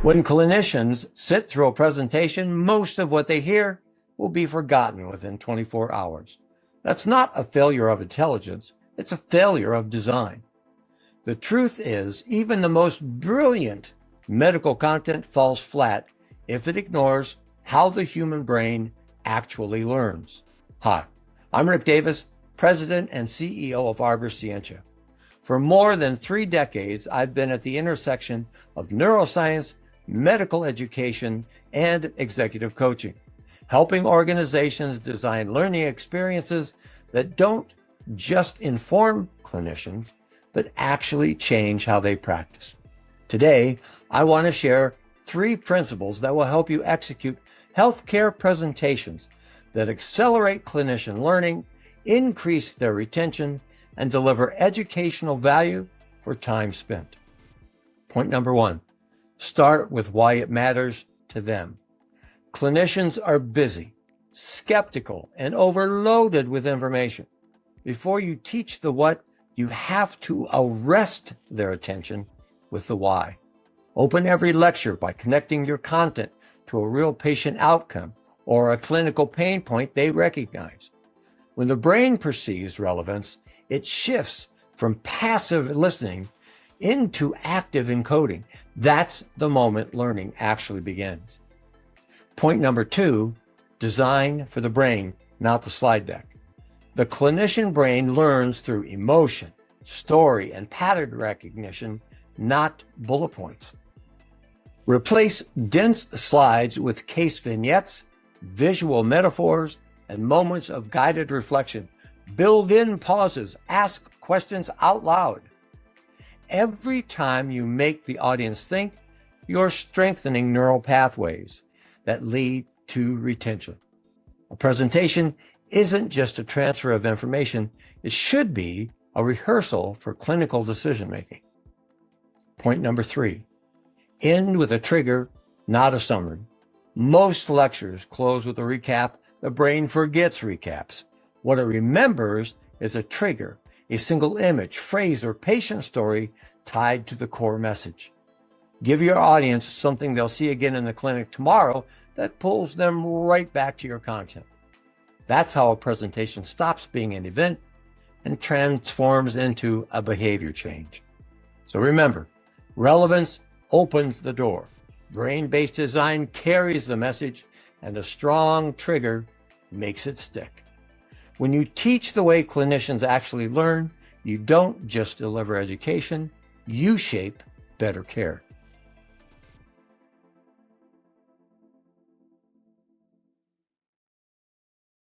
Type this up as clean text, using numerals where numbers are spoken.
When clinicians sit through a presentation, most of what they hear will be forgotten within 24 hours. That's not a failure of intelligence, it's a failure of design. The truth is, even the most brilliant medical content falls flat if it ignores how the human brain actually learns. Hi, I'm Rick Davis, President and CEO of Arbor Scientia. For more than 3 decades, I've been at the intersection of neuroscience, medical education, and executive coaching, helping organizations design learning experiences that don't just inform clinicians, but actually change how they practice. Today, I want to share 3 principles that will help you execute healthcare presentations that accelerate clinician learning, increase their retention, and deliver educational value for time spent. Point number 1, start with why it matters to them. Clinicians are busy, skeptical, and overloaded with information. Before you teach the what, you have to arrest their attention with the why. Open every lecture by connecting your content to a real patient outcome or a clinical pain point they recognize. When the brain perceives relevance, it shifts from passive listening into active encoding. That's the moment learning actually begins. Point number 2, design for the brain, not the slide deck. The clinician brain learns through emotion, story, and pattern recognition, not bullet points. Replace dense slides with case vignettes, visual metaphors, and moments of guided reflection. Build in pauses, ask questions out loud. Every time you make the audience think, you're strengthening neural pathways that lead to retention. A presentation isn't just a transfer of information, it should be a rehearsal for clinical decision-making. Point number 3, end with a trigger, not a summary. Most lectures close with a recap. The brain forgets recaps. What it remembers is a trigger, a single image, phrase, or patient story tied to the core message. Give your audience something they'll see again in the clinic tomorrow that pulls them right back to your content. That's how a presentation stops being an event and transforms into a behavior change. So remember, relevance opens the door. Brain-based design carries the message, and a strong trigger makes it stick. When you teach the way clinicians actually learn, you don't just deliver education, you shape better care.